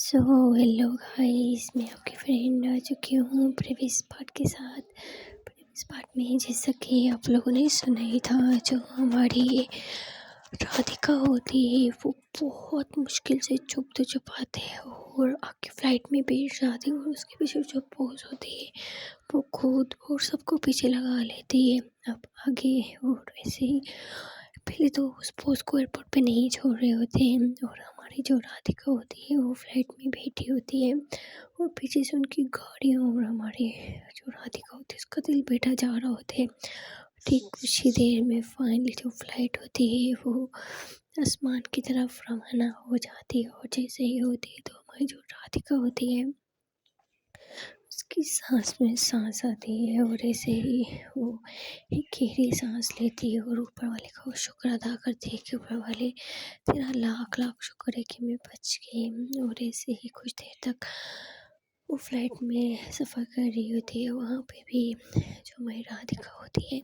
So hello guys, मैं आपकी friend आ चुकी हूँ प्रीवियस पार्ट के साथ। प्रीवियस पार्ट में जैसा कि आप लोगों ने सुना ही था, जो हमारी राधिका होती है वो बहुत मुश्किल से छुपाते हैं और आगे फ्लाइट में बैठ जाती है और उसके पीछे जो पोज होती है वो खुद और सबको पीछे लगा लेती है। अब आगे और वैसे ही पहले तो उस पोज को एयरपोर्ट पे नहीं छोड़ रहे होते हैं और हमारी जो राधिका होती है वो फ्लाइट में बैठी होती है और पीछे से उनकी गाड़ियाँ और हमारी जो राधिका होती है उसका दिल बैठा जा रहा होता है। ठीक कुछ ही देर में फाइनली जो फ्लाइट होती है वो आसमान की तरफ रवाना हो जाती है और जैसे ही होती है तो हमारी जो राधिका होती है उसकी सांस में सांस आती है और ऐसे ही वो एक गहरी सांस लेती है और ऊपर वाले का वो शुक्र अदा करती है कि ऊपर वाले तेरा लाख लाख शुक्र है कि मैं बच गई। और ऐसे ही कुछ देर तक वो फ्लाइट में सफ़र कर रही होती है। वहाँ पे भी जो हमारी राधिका होती है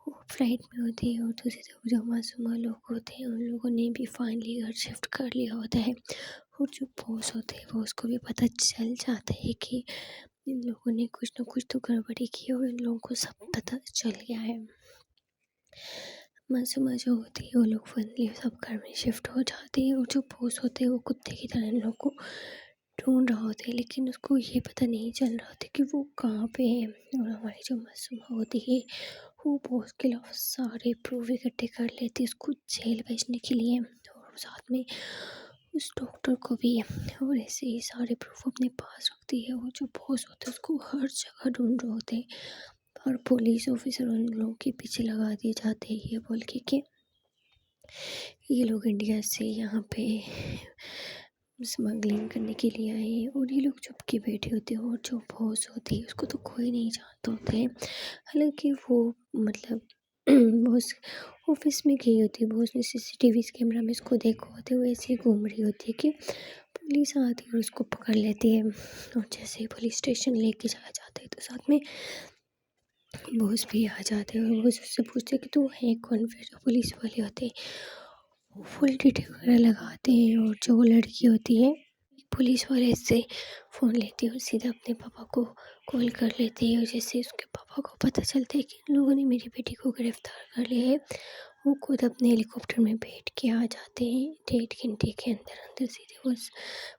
वो फ्लाइट में होती है और दूसरी तरफ जो मासूमा लोग होते हैं उन लोगों ने भी फाइनली घर शिफ्ट कर लिया होता है। और जो बॉस होते हैं वो उसको भी पता चल जाता है कि इन लोगों ने कुछ ना कुछ तो गड़बड़ी की है और इन लोगों को सब पता चल गया है। मासूमा जो होती है वो लोग फाइनली सब घर में शिफ्ट हो जाते हैं और जो बॉस होते हैं वो कुत्ते की तरह इन लोगों को ढूंढ रहा होता है, लेकिन उसको ये पता नहीं चल रहा होता कि वो कहाँ पे है। और हमारी जो मासूमा होती है वो बॉस के खिलाफ सारे प्रूफ इकट्ठे कर लेती है उसको जेल भेजने के लिए और साथ में उस डॉक्टर को भी। और ऐसे ही सारे प्रूफ अपने पास रखती है और जो बॉस होते हैं उसको हर जगह ढूंढ रहे होते हैं और पुलिस ऑफिसर उन लोगों के पीछे लगा दिए जाते हैं ये बोल के कि ये लोग इंडिया से यहाँ पे स्मगलिंग करने के लिए आए हैं और ये लोग चुप के बैठे होते हैं और जो बॉस होती है उसको तो कोई नहीं जानता होता है। हालांकि वो मतलब बॉस ऑफिस में गई होती है, बॉस ने सीसीटीवी कैमरा में उसको देखा होता है वो ऐसे ही घूम रही होती है कि पुलिस आती है और उसको पकड़ लेती है। और जैसे ही पुलिस स्टेशन लेके जाया जाता है तो साथ में बॉस भी आ जाते हैं और बॉस उससे पूछते हैं कि तू है कौन। फिर जो पुलिस वाले होते हैं वो फुल डिटेल वगैरह लगाते हैं और जो वो लड़की होती है पुलिस वाले से फ़ोन लेती है और सीधा अपने पापा को कॉल कर लेती है। और जैसे उसके पापा को पता चलता है कि इन लोगों ने मेरी बेटी को गिरफ़्तार कर लिया है वो खुद अपने हेलीकॉप्टर में बैठ के आ जाते हैं। 1.5 घंटे के अंदर अंदर सीधे वो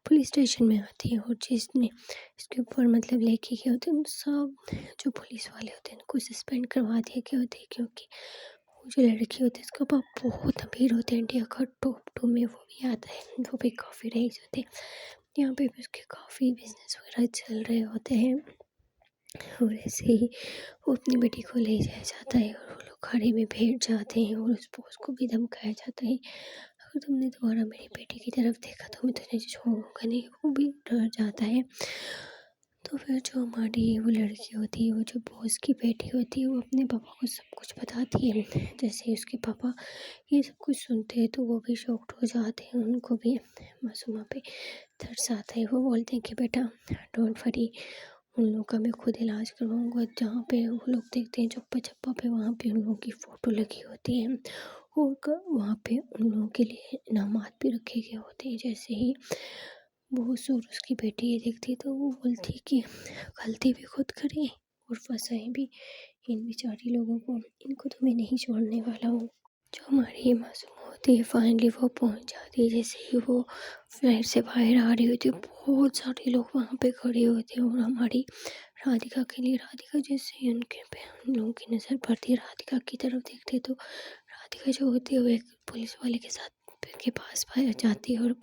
पुलिस स्टेशन में आती है और जिसने इसके ऊपर मतलब लेके गए होते हैं उन सब जो पुलिस वाले होते हैं उनको सस्पेंड करवा दिया गया होता है, क्योंकि वो जो लड़की होती है उसका बाप बहुत अमीर होते हैं, इंडिया का टॉप 2 में वो भी आता है, वो भी काफ़ी रईस होते हैं। यहाँ पे भी उसके काफ़ी बिजनेस वगैरह चल रहे होते हैं और ऐसे ही वो अपनी बेटी को ले जाया जाता है और वो लोग खाड़ी में बैठ जाते हैं और उस बॉस को भी धमकाया जाता है, अगर तुमने दोबारा मेरी बेटी की तरफ देखा तो मैं तुझे छोड़ूंगा नहीं। वो भी डर जाता है। तो फिर जो हमारी वो लड़की होती है वो जो बॉस की बेटी होती है वो अपने पापा को सब कुछ बताती है। जैसे ही उसके पापा ये सब कुछ सुनते हैं तो वो भी शॉक्ड हो जाते हैं, उनको भी मासूमा पे तरस आता है। वो बोलते हैं कि बेटा डोंट वरी, उन लोगों का मैं खुद इलाज करवाऊँगा। जहाँ पे वो लोग देखते हैं चप्पा चप्पा पे वहाँ पे उन लोगों की फ़ोटो लगी होती है और वहाँ पे उन लोगों के लिए इनामात भी रखे गए होते हैं। जैसे ही बॉस और उसकी बेटी ये देखती तो वो बोलती कि गलती भी खुद करें और फंसाएं भी इन बेचारी लोगों को, इनको तो मैं नहीं छोड़ने वाला हूँ। जो हमारी मासूम होती है फाइनली वो पहुँच जाती है। जैसे ही वो फ्लाइट से बाहर आ रही होती है बहुत सारे लोग वहाँ पे खड़े होते हैं और हमारी राधिका के लिए, राधिका जैसे ही उनके पे उन लोगों की नज़र पड़ती है राधिका की तरफ देखते तो राधिका जो होती है वो एक पुलिस वाले के पास जाती है और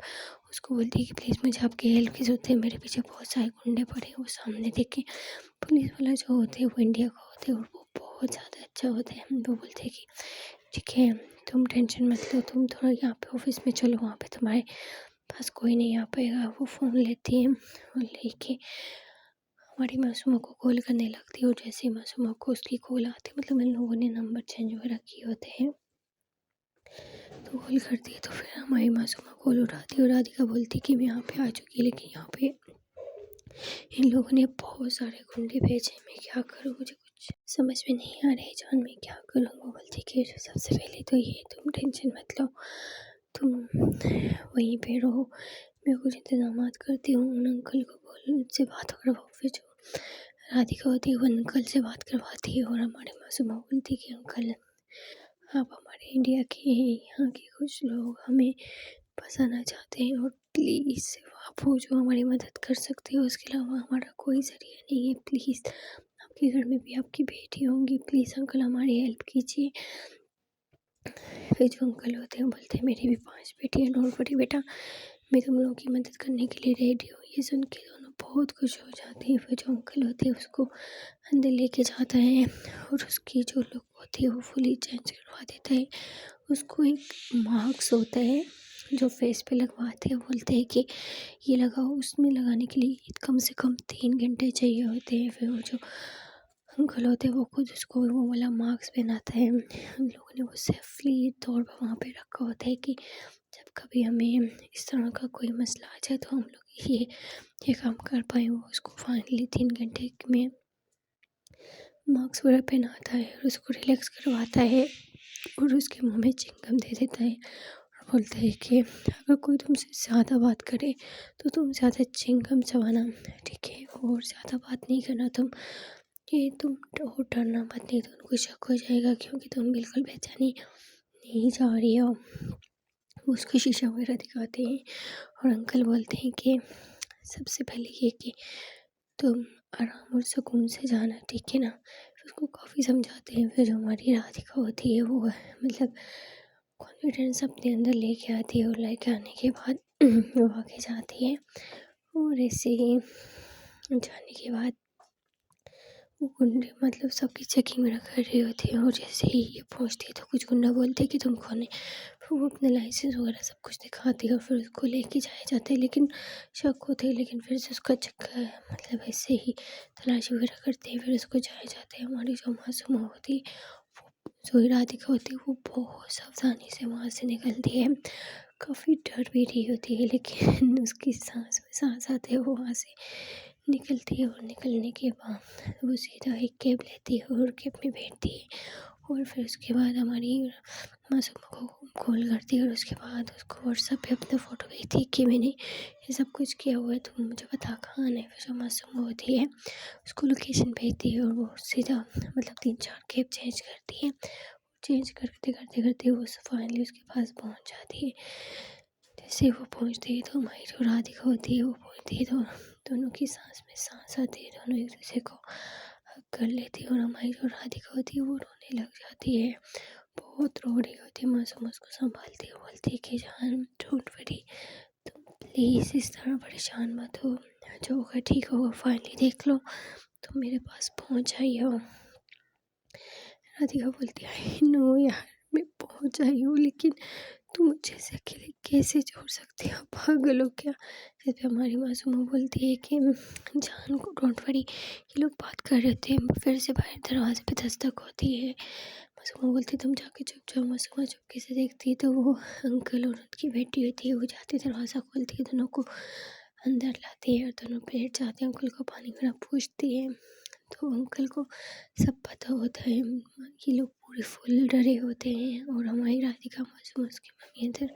उसको बोलती है कि प्लीज़ मुझे आपकी हेल्प की ज़रूरत है, मेरे पीछे बहुत सारे गुंडे पड़े हैं। वो सामने देख के पुलिस वाला जो होते हैं वो इंडिया का होते हैं और वो बहुत ज़्यादा अच्छा होता है। वो बोलते हैं कि ठीक है, तुम टेंशन मत लो, तुम थोड़ा यहाँ पे ऑफिस में चलो, वहाँ पे तुम्हारे पास कोई नहीं आ पाएगा। वो फ़ोन लेती है और लेके हमारी मासूमा को कॉल करने लगती है और जैसे ही मासूमा को उसकी कॉल आती है, मतलब इन लोगों ने नंबर चेंज वगैरह किए होते हैं, तो कॉल करती है तो फिर हमारी मासूमा कॉल उठाती है और राधिका बोलती है कि मैं यहाँ पे आ चुकी है, लेकिन यहाँ पे इन लोगों ने बहुत सारे गुंडे भेजे, मैं क्या करूँ, मुझे कुछ समझ में नहीं आ रही जान, मैं क्या करूँ। वो बोलती कि सबसे पहले तो ये तुम टेंशन मत लो, तुम वहीं पे रहो, मैं कुछ इंतज़ामात करती हूँ, उन अंकल को बोल से बात करवाओ। फिर जो राधिका होती है वो अंकल से बात करवाती है और हमारी मासूमा बोलती है कि अंकल आप हमारे इंडिया के हैं, यहाँ के कुछ लोग हमें फँसाना चाहते हैं और प्लीज़ आप हो जो हमारी मदद कर सकते हो, उसके अलावा हमारा कोई ज़रिया नहीं है। प्लीज़ आपके घर में भी आपकी बेटी होंगी, प्लीज़ अंकल हमारी हेल्प कीजिए। फिर जो अंकल होते हैं बोलते हैं मेरी भी 5 बेटी हैं, डोंट वरी बेटा, मैं तुम लोगों की मदद करने के लिए रेडी हूँ। ये सुन के दोनों बहुत खुश हो जाते हैं। फिर जो अंकल होते हैं उसको अंदर लेके जाता है और उसकी जो लुक होती है वो फुली चेंज करवा देता है। उसको एक मास्क होता है जो फेस पे लगवाते हैं, बोलते हैं कि ये लगाओ। उसमें लगाने के लिए कम से कम 3 घंटे चाहिए होते हैं। फिर वो जो अंकल होते हैं वो खुद उसको वो वाला मास्क पहनाता है। हम लोगों ने वो सेफली तौर पर वहाँ पे रखा होता है कि जब कभी हमें इस तरह का कोई मसला आ जाए तो हम लोग ये काम कर पाएँ। वो उसको फाइनली 3 घंटे में मास्क वगैरह पहनाता है और उसको रिलैक्स करवाता है और उसके मुँह में च्युइंगम दे देता है और बोलता है कि अगर कोई तुमसे ज़्यादा बात करे तो तुम ज़्यादा च्युइंगम चबाना, ठीक है? और ज़्यादा बात नहीं करना तुम, ये तुम और डरना मत, नहीं तो उनको शक हो जाएगा क्योंकि तुम बिल्कुल पहचानी नहीं जा रही हो। उसको शीशा वगैरह दिखाते हैं और अंकल बोलते हैं कि सबसे पहले ये कि तुम आराम और सुकून से जाना, ठीक है ना? फिर उसको काफ़ी समझाते हैं। फिर जो हमारी राधिका होती है वो मतलब कॉन्फिडेंस अपने अंदर लेके आती है और लेके आने के बाद वो आगे जाती है और ऐसे ही जाने के बाद वो गुंडे मतलब सबकी चेकिंग वगैरह कर रही होती है और जैसे ही ये पहुँचती है तो कुछ गुंडा बोलते हैं कि तुम कौन है? फिर वो अपना लाइसेंस वगैरह सब कुछ दिखाती है और फिर उसको लेके जाया जाता है, लेकिन शक होते हैं, लेकिन फिर से उसका चक्कर मतलब ऐसे ही तलाशी वगैरह करते हैं, फिर उसको जाया जाता है। हमारी जो मासूमा होती है वो जो राधिका होती है वो बहुत सावधानी से वहाँ से निकलती है। काफ़ी डर भी रही होती है लेकिन उसकी सांस में सांस आते हुए वो वहाँ से निकलती है और निकलने के बाद वो सीधा एक कैब लेती है और कैब में बैठती है और फिर उसके बाद हमारी मासूमा को कॉल करती है और उसके बाद उसको व्हाट्सएप पे अपना फ़ोटो भेजती है कि मैंने ये सब कुछ किया हुआ है, तो मुझे बता कहाँ आना है। फिर जो मासूमा होती है उसको लोकेशन भेजती है और वो सीधा मतलब 3-4 कैब चेंज करती है। चेंज करते करते करते वो फाइनली उसके पास पहुंच जाती है। जैसे वो पहुंचती है तो हमारी जो राधिका होती है वो पहुंचती है तो दोनों की सांस में सांस आती है, दोनों एक दूसरे को हग कर लेती है और हमारी जो राधिका होती है वो रोने लग जाती है, बहुत रो रही होती है। मासूम उसको संभालती है, बोलती है कि जान डोंट वरी, तुम प्लीज़ इस तरह परेशान मत हो, जो होगा ठीक होगा, फाइनली देख लो तुम मेरे पास पहुंच आई हो। राधिका बोलती है आई नो यार मैं पहुंच आई हूँ, लेकिन तुम मुझे ऐसे अकेले कैसे छोड़ सकती हो, पागल हो क्या? इस पे हमारी मासूमा बोलती है कि जान को डोंट वरी, ये लोग बात कर रहे थे, फिर से बाहर दरवाजे पे दस्तक होती है। मासूमा बोलती तुम जाके चुप जाओ। मासूमा चुपके से देखती है तो वो अंकल और उनकी बेटी होती है, वो जाती है दरवाज़ा खोलती है, दोनों को अंदर लाती है और दोनों बैठ जाते हैं। अंकल को पानी वगैरह पूछती है तो अंकल को सब पता होता है। ये लोग पूरे फुल डरे होते हैं और हमारी राधिका मासूम उसकी मम्मी इधर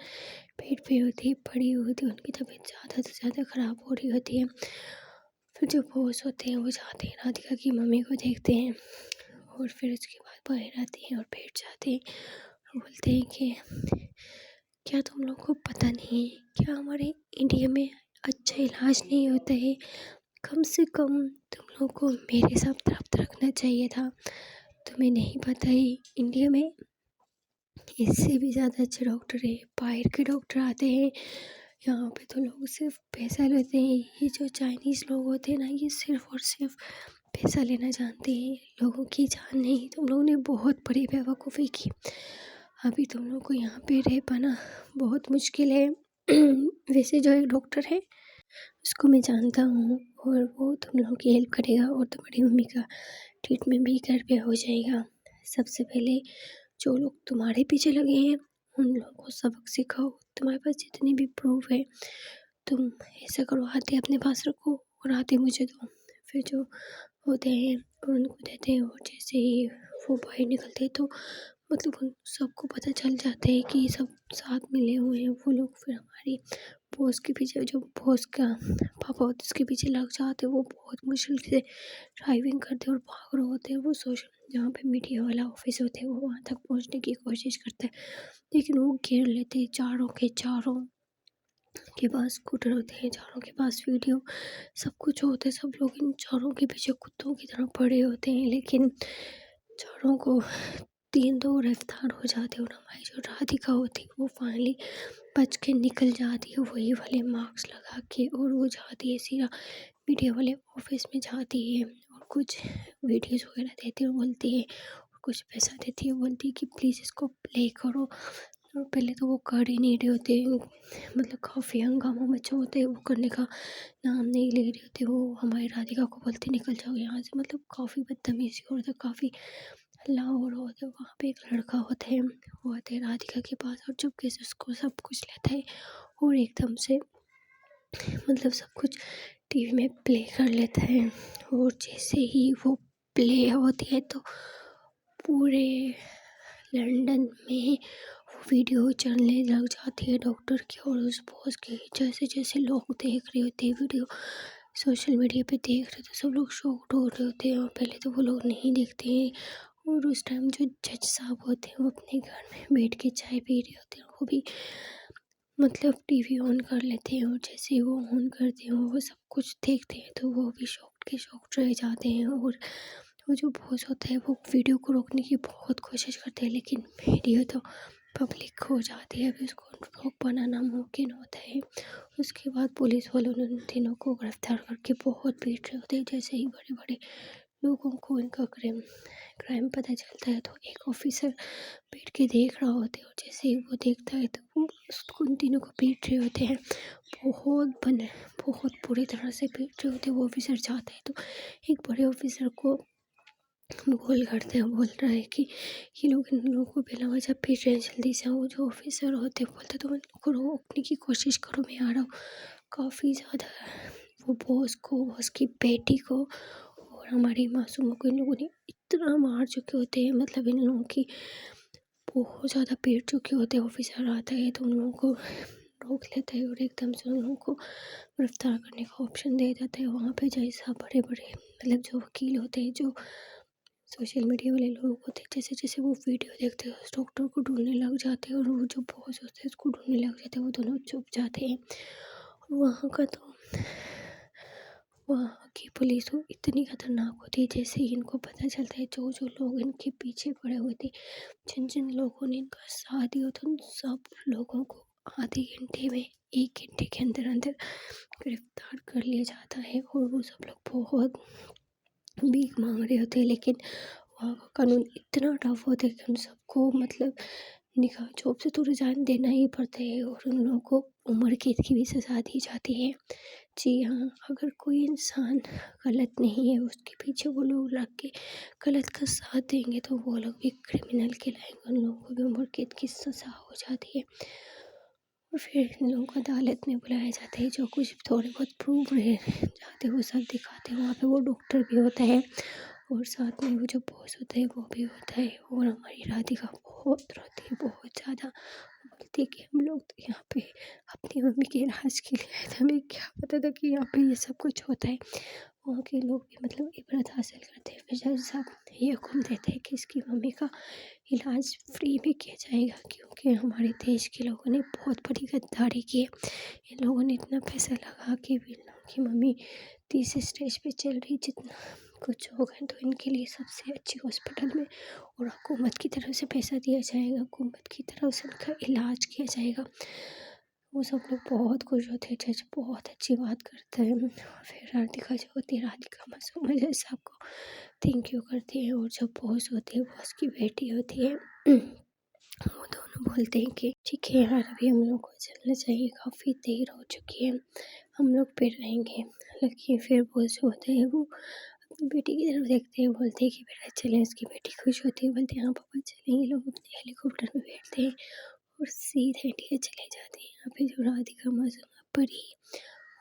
बेड पे होती है, पड़ी हुई होती है, उनकी तबीयत ज़्यादा से ज़्यादा ख़राब हो रही होती है। फिर जो बॉस होते हैं वो जाते हैं राधिका की मम्मी को देखते हैं और फिर उसके बाद बाहर आते हैं और बैठ जाते हैं और बोलते हैं कि क्या तुम लोगों को पता नहीं है, क्या हमारे इंडिया में अच्छा इलाज नहीं होता है? कम से कम तुम लोगों को मेरे साथ रब्त रखना चाहिए था। तुम्हें नहीं पता है इंडिया में इससे भी ज़्यादा अच्छे डॉक्टर है, बाहर के डॉक्टर आते हैं, यहाँ पे तो लोग सिर्फ पैसा लेते हैं। ये जो चाइनीज़ लोग होते हैं ना, ये सिर्फ और सिर्फ पैसा लेना जानते हैं, लोगों की जान नहीं। तुम लोगों ने बहुत बड़ी बेवकूफ़ी की, अभी तुम लोग को यहाँ पे रह पाना बहुत मुश्किल है। वैसे जो एक डॉक्टर है उसको मैं जानता हूँ और वो तुम लोगों की हेल्प करेगा और तुम्हारी मम्मी का ट्रीटमेंट भी घर पे हो जाएगा। सबसे पहले जो लोग तुम्हारे पीछे लगे हैं उन लोगों को सबक सिखाओ, तुम्हारे पास जितनी भी प्रूफ है तुम ऐसा करो, आते अपने पास रखो और आते मुझे दो। फिर जो होते हैं और उनको देते हैं और जैसे ही वो बाहर निकलते हैं तो मतलब उन सबको पता चल जाता है कि सब साथ मिले हुए हैं वो लोग। फिर हमारी बॉस के पीछे, जो बॉस का पापा होते हैं उसके पीछे लग जाते हैं। वो बहुत मुश्किल से ड्राइविंग करते हैं और भाग रहे होते हैं। वो सोशल जहाँ पे मीडिया वाला ऑफिस होता है वो वहाँ तक पहुँचने की कोशिश करते हैं, लेकिन वो घेर लेते हैं। चारों के चारों के पास स्कूटर होते हैं, चारों के पास वीडियो सब कुछ होता है। सब लोग इन चारों के पीछे कुत्तों की तरह पड़े होते हैं, लेकिन चारों को 3 तो गिरफ्तार हो जाते हैं। और हमारी जो राधिका होती है वो फाइनली बच के निकल जाती है, वही वाले मार्क्स लगा के। और वो जाती है सीधा मीडिया वाले ऑफिस में जाती है और कुछ वीडियोस वगैरह देती है और बोलती है, और कुछ पैसा देती है, बोलती है कि प्लीज़ इसको प्ले करो। और पहले तो वो कर ही नहीं रहे होते, मतलब काफ़ी हंगामा मचा होता है, वो करने का नाम नहीं ले रहे होते। वो हमारी राधिका को बोलते निकल जाओ यहाँ से, मतलब काफ़ी बदतमीजी और काफ़ी हल्ला हो रहा होता है। वहाँ पे एक लड़का होता है, वो आता है राधिका के पास और चुपके से उसको सब कुछ लेता है और एकदम से मतलब सब कुछ टीवी में प्ले कर लेता है। और जैसे ही वो प्ले होती है तो पूरे लंदन में वो वीडियो चलने लग जाती है डॉक्टर की और उस बॉस की। जैसे जैसे लोग देख रहे होते हैं वीडियो, सोशल मीडिया पे देख रहे थे, सब लोग शॉक्ड हो रहे होते हैं। और पहले तो वो लोग नहीं देखते हैं, और उस टाइम जो जज साहब होते हैं वो अपने घर में बैठ के चाय पी रहे होते हैं। वो भी मतलब टीवी ऑन कर लेते हैं, और जैसे ही वो ऑन करते हैं वो सब कुछ देखते हैं तो वो भी शॉक्ड रह जाते हैं। और वो जो बॉस होता है वो वीडियो को रोकने की बहुत कोशिश करते हैं, लेकिन वीडियो तो पब्लिक हो जाती है, अभी उसको रोक पाना नामुमकिन होता है। उसके बाद पुलिस वालों ने उन तीनों को गिरफ्तार करके बहुत पीट रहे होते हैं। जैसे ही बड़े बड़े लोगों को इनका क्राइम पता चलता है तो एक ऑफिसर बैठ के देख रहा होता है, और जैसे ही वो देखता है तो वो उसको उन तीनों को पीट रहे होते हैं। बहुत बुरी तरह से पीट रहे होते हैं। वो ऑफिसर जाता है तो एक बड़े ऑफिसर को कॉल करते हैं, बोल रहा है कि ये लोग इन लोगों को बिना वजह पीट रहे हैं, जल्दी से आओ। जो ऑफिसर होते हैं बोलते तो उन लोगों को रोकने की कोशिश करो, मैं आ रहा हूँ। काफ़ी ज़्यादा वो बॉस की बेटी को और हमारी मासूमों को इन लोगों ने इतना मार चुके होते हैं, मतलब इन लोगों की बहुत ज़्यादा पीट चुके होते हैं। ऑफिसर आता है तो उन लोगों को रोक लेता है और एकदम से उन लोगों को गिरफ्तार करने का ऑप्शन दे देता है। वहाँ पे जैसा बड़े बड़े मतलब जो वकील होते हैं, जो सोशल मीडिया वाले लोग होते हैं, जैसे जैसे वो वीडियो देखते हैं उस डॉक्टर को ढूंढने लग जाते हैं, और वो जो बॉस होते हैं उसको ढूंढने लग जाते हैं। वो दोनों छुप जाते हैं। और वहाँ की पुलिस तो इतनी खतरनाक होती है, जैसे ही इनको पता चलता है जो जो लोग इनके पीछे पड़े हुए थे, जिन जिन लोगों ने इनका साथ दिया था, उन सब लोगों को आधे घंटे में 1 घंटे के अंदर अंदर गिरफ्तार कर लिया जाता है। और वो सब लोग बहुत भीख मांग रहे होते हैं, लेकिन वहाँ का कानून इतना टफ होता है कि उन सबको मतलब निकाह जॉब से तो रिज़ाइन देना ही पड़ता है, और उन लोगों को उम्र कैद की भी सज़ा दी जाती है। जी हाँ, अगर कोई इंसान गलत नहीं है, उसके पीछे वो लोग लग के गलत का साथ देंगे तो वो लोग भी क्रिमिनल कहलाएंगे, उन लोगों को भी उम्र कैद की सज़ा हो जाती है। और फिर इन लोगों को अदालत में बुलाया जाता है, जो कुछ थोड़े बहुत प्रूफ रहे जाते वो सब दिखाते हैं। वहाँ पे वो डॉक्टर भी होता है और साथ में वो जो बॉस होता है वो भी होता है। और हमारी राधिका बहुत रोती है, बहुत ज़्यादा। बोलती है कि हम लोग तो यहाँ पे अपनी मम्मी के इलाज के लिए आए थे, हमें क्या पता था कि यहाँ पे ये सब कुछ होता है। वहाँ के लोग भी मतलब इबरत हासिल करते हैं। फिर जज साहब ये हुक्म देते हैं कि इसकी मम्मी का इलाज फ्री में किया जाएगा, क्योंकि हमारे देश के लोगों ने बहुत बड़ी गद्दारी की है। इन लोगों ने इतना पैसा लगा के भी इन लोगों की मम्मी 30 स्टेज पे चल रही, जितना कुछ होगा तो इनके लिए सबसे अच्छी हॉस्पिटल में और हुकूमत की तरफ से पैसा दिया जाएगा, हुकूमत की तरफ से उनका इलाज किया जाएगा। वो सब लोग बहुत खुश होते हैं, जज बहुत अच्छी बात करते हैं। फिर राधिका जो होती है, राधिका मासूम जज साहब को थैंक यू करती है। और जब बॉस होती है, बॉस की बेटी होती है, वो दोनों बोलते हैं कि ठीक है यार, अभी हम लोग को चलना चाहिए, काफ़ी देर हो चुकी है, हम लोग फिर रहेंगे। लेकिन फिर बॉस जो होते हैं वो अपनी बेटी की तरफ देखते हैं, बोलते हैं कि बेटा चलें। उसकी बेटी खुश होती है, बोलते हैं हाँ पापा चलेंगे। लोग अपने हेलीकॉप्टर में बैठते हैं और सीधे इंडिया चले जाते हैं। यहाँ पे जो राधिका मासूम परी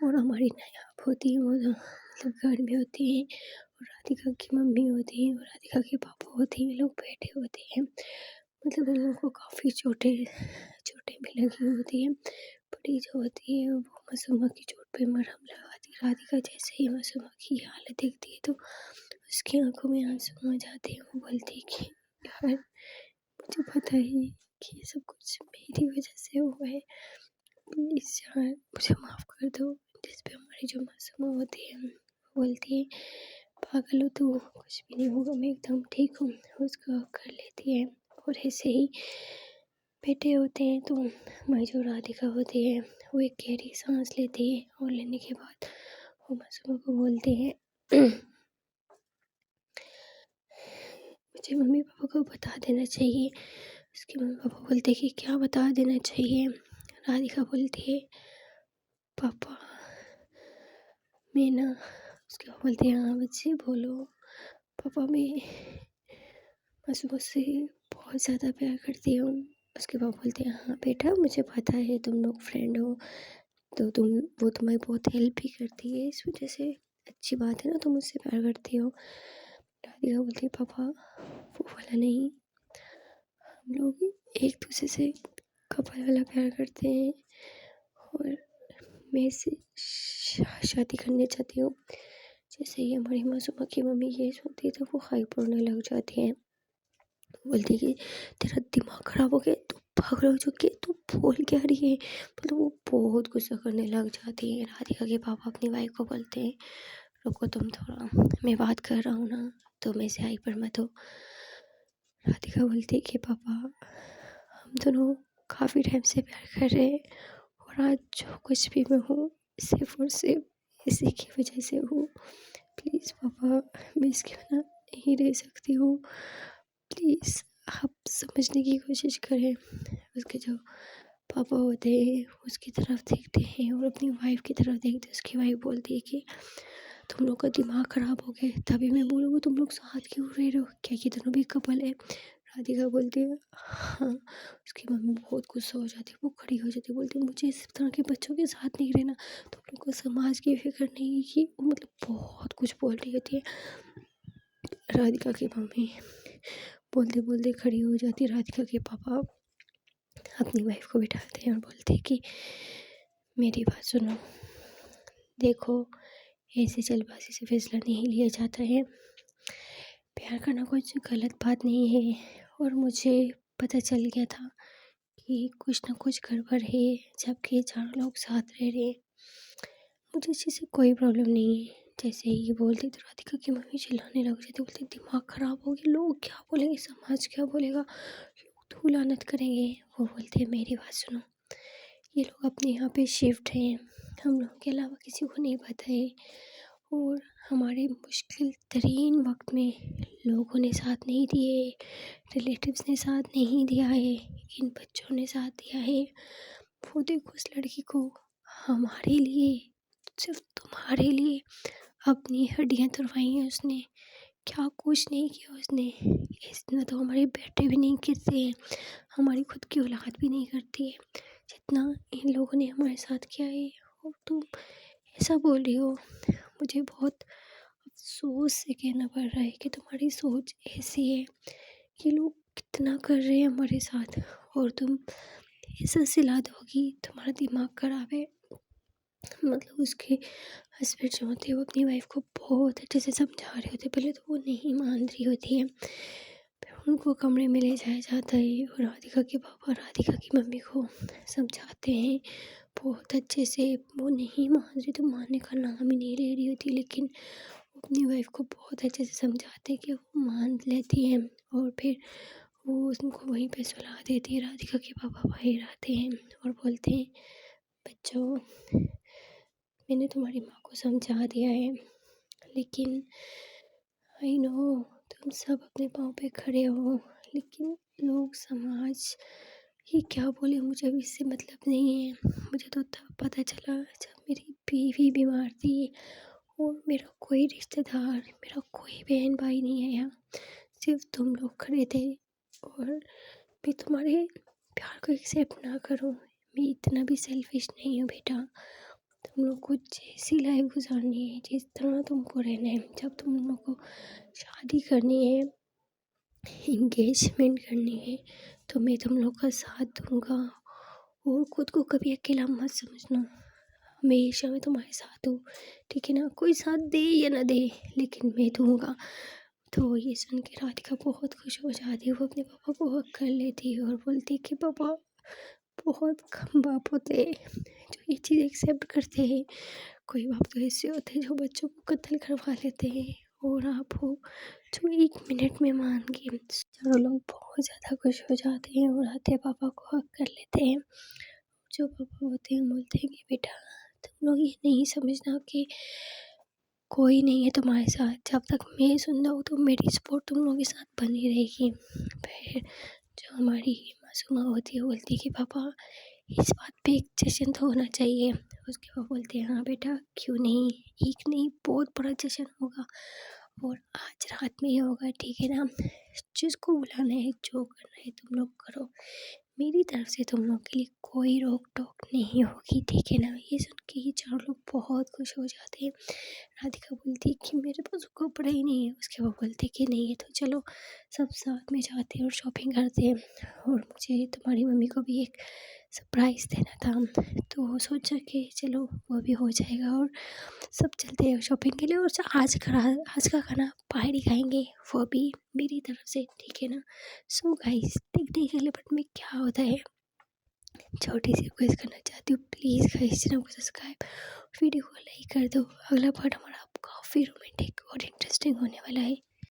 और हमारी नायाब होती है, वो मतलब घर में होती है, और राधिका की मम्मी होती है और राधिका के पापा होते हैं, ये लोग बैठे होते हैं। मतलब इन लोगों को काफ़ी चोटें चोटें भी लगी होती हैं, बड़ी जो होती है वो मासूमा की चोट पे मरहम लगाती है। राधिका जैसे ही मासूमा की ये हालत देखती है तो उसकी आंखों में आंसू आ जाते हैं। वो बोलती है कि यार मुझे पता है कि ये सब कुछ मेरी वजह से हुआ है, प्लीज़ यार मुझे माफ़ कर दो। जिस पे हमारी जो मासूमा होती है वो बोलती है पागल हो तू, कुछ भी नहीं होगा, मैं एकदम ठीक हूँ। उसका कर लेती है और ऐसे ही बेटे होते हैं तो हमारी जो राधिका होती है वो एक गहरी सांस लेती है और लेने के बाद वो मासूमा को बोलती है मुझे मम्मी पापा को बता देना चाहिए। उसके मम्मी पापा बोलते हैं कि क्या बता देना चाहिए। राधिका बोलती है पापा मैं ना, उसके पापा बोलते हैं हाँ बच्चे बोलो। पापा मैं मासूमा से बहुत ज़्यादा प्यार करती हूँ। उसके पापा बोलते हैं हाँ बेटा मुझे पता है तुम लोग फ्रेंड हो तो वो तुम्हारी बहुत हेल्प भी करती है, इस वजह से अच्छी बात है ना, तुम मुझसे प्यार करती हो। राधिका बोलती है पापा वो वाला नहीं, हम लोग एक दूसरे से कपल वाला प्यार करते हैं और मैं इससे शादी करने चाहती हूँ। जैसे ही हमारी मासूमा की मम्मी ये सुनती है तो वो हाइपर होने लग जाती है। बोलती है कि तेरा दिमाग खराब हो गया, तू पागल हो चुकी है, तू बोल क्या रही है। मतलब वो बहुत गुस्सा करने लग जाती है। राधिका के पापा अपनी वाइफ को बोलते हैं रुको तुम थोड़ा, मैं बात कर रहा हूँ ना, तुम ऐसे हाइपर मत हो। राधिका बोलती है कि पापा हम दोनों काफ़ी टाइम से प्यार कर रहे हैं और आज जो कुछ भी मैं हूँ सिर्फ और सिर्फ इसी की वजह से हूँ। प्लीज़ पापा मैं इसके बिना नहीं रह सकती हूँ, प्लीज़ आप समझने की कोशिश करें। उसके जो पापा होते हैं उसकी तरफ देखते हैं और अपनी वाइफ की तरफ देखते हैं। उसकी वाइफ बोलती है कि तुम लोग का दिमाग ख़राब हो गया, तभी मैं बोलूँगी तुम लोग साथ क्यों रह रहे हो, क्या ये दोनों भी कपल है। राधिका बोलती है हाँ। उसकी मम्मी बहुत गुस्सा हो जाती है, वो खड़ी हो जाती है, बोलती है मुझे इस तरह के बच्चों के साथ नहीं रहना, तुम लोग को समाज की फिक्र नहीं की। मतलब बहुत कुछ बोल रही होती है। राधिका की मम्मी बोलते बोलते खड़ी हो जाती है। राधिका के पापा अपनी वाइफ को बिठाते हैं और बोलते हैं कि मेरी बात सुनो, देखो ऐसे जल्दबाजी से फैसला नहीं लिया जाता है, प्यार करना कुछ गलत बात नहीं है और मुझे पता चल गया था कि कुछ ना कुछ गड़बड़ है जबकि चारों लोग साथ रह रहे हैं। मुझे इस चीज़ से कोई प्रॉब्लम नहीं है। जैसे ही ये बोलती तो राधिका की मम्मी चिल्लाने लग जाती, बोलती दिमाग ख़राब हो गया, लोग क्या बोलेंगे, समाज क्या बोलेगा, लोग तो लानत करेंगे। वो बोलते हैं मेरी बात सुनो, ये लोग अपने यहाँ पे शिफ्ट हैं, हम लोगों के अलावा किसी को नहीं पता है और हमारे मुश्किल तरीन वक्त में लोगों ने साथ नहीं दिए, रिलेटिव्स ने साथ नहीं दिया है, इन बच्चों ने साथ दिया है। वो देखो उस लड़की को हमारे लिए, सिर्फ तुम्हारे लिए अपनी हड्डियाँ तुड़वाई हैं उसने, क्या कुछ नहीं किया उसने। इतना तो हमारे बेटे भी नहीं करते हैं, हमारी खुद की औलाद भी नहीं करती है जितना इन लोगों ने हमारे साथ किया है। और तुम ऐसा बोल रही हो, मुझे बहुत अफ़सोस से कहना पड़ रहा है कि तुम्हारी सोच ऐसी है। ये लोग कितना कर रहे हैं हमारे साथ और तुम ऐसा सिला दोगी, तुम्हारा दिमाग ख़राब है। मतलब उसके हस्बैंड जो होते हैं वो अपनी वाइफ को बहुत अच्छे से समझा रहे होते हैं। पहले तो वो नहीं मान रही होती है, फिर उनको कमरे में ले जाया जाता है और राधिका के पापा राधिका की मम्मी को समझाते हैं बहुत अच्छे से। वो नहीं मान रही तो मानने का नाम ही नहीं ले रही होती, लेकिन वो अपनी वाइफ को बहुत अच्छे से समझाते हैं कि वो मान लेती है और फिर वो उनको वहीं पे सुला देती है। राधिका के पापा बाहर आते हैं और बोलते हैं बच्चों मैंने तुम्हारी माँ को समझा दिया है, लेकिन आई नो तुम सब अपने पाँव पे खड़े हो, लेकिन लोग समाज ये क्या बोले मुझे अभी इससे मतलब नहीं है। मुझे तो तब पता चला जब मेरी बीवी बीमार थी और मेरा कोई रिश्तेदार, मेरा कोई बहन भाई नहीं है यहाँ, सिर्फ तुम लोग खड़े थे और मैं तुम्हारे प्यार को एक्सेप्ट ना करूँ। मैं इतना भी सेल्फिश नहीं हूँ बेटा, तुम लोग को जैसी लाइफ गुजारनी है, जिस तरह तुमको रहना है, जब तुम लोग को शादी करनी है, एंगेजमेंट करनी है, तो मैं तुम लोग का साथ दूँगा और खुद को कभी अकेला मत समझना, हमेशा मैं तुम्हारे साथ हूँ, ठीक है ना। कोई साथ दे या ना दे, लेकिन मैं दूँगा। तो ये सुन के राधिका बहुत खुश हो जाती है, वो अपने पापा को हग कर लेती है और बोलती है कि पापा बहुत कम बाप होते हैं जो ये चीज़ एक्सेप्ट करते हैं। कोई बाप तो ऐसे होते हैं जो बच्चों को कत्ल करवा लेते हैं, और आप हो जो 1 मिनट में मान के। चारों लोग बहुत ज़्यादा खुश हो जाते हैं और आते पापा को हक कर लेते हैं। जो पापा होते हैं बोलते हैं कि बेटा तुम लोग ये नहीं समझना कि कोई नहीं है तुम्हारे साथ, जब तक मैं जिंदा हूँ तो मेरी सपोर्ट तुम लोगों के साथ बनी रहेगी। फिर जो हमारी मासूमा होती है बोलती है कि पापा इस बात पे एक जश्न तो होना चाहिए। उसके बाद बोलते हैं हाँ बेटा क्यों नहीं, एक नहीं बहुत बड़ा जश्न होगा, और आज रात में ही होगा, ठीक है ना। जिसको बुलाना है जो करना है तुम लोग करो, मेरी तरफ से तुम लोग के लिए कोई रोक टोक नहीं होगी, ठीक है ना। ये सुन के ये चारों लोग बहुत खुश हो जाते हैं। राधिका बोलती है कि मेरे पास कपड़ा ही नहीं है। उसके बाद बोलते कि नहीं है तो चलो सब साथ में जाते हैं और शॉपिंग करते हैं, और मुझे तुम्हारी मम्मी को भी एक सरप्राइज़ देना था। तो सोचा कि चलो वो भी हो जाएगा, और सब चलते हैं शॉपिंग के लिए। और आज का खाना बाहर ही खाएंगे, वो भी मेरी तरफ से, ठीक है ना। सो गाइस देखने के लिए बट में क्या होता है, छोटी सी रिक्वेस्ट करना चाहती हूँ, प्लीज़ गाइस चैनल को सब्सक्राइब, वीडियो को लाइक कर दो। अगला पार्ट हमारा काफ़ी रोमांटिक और इंटरेस्टिंग होने वाला है।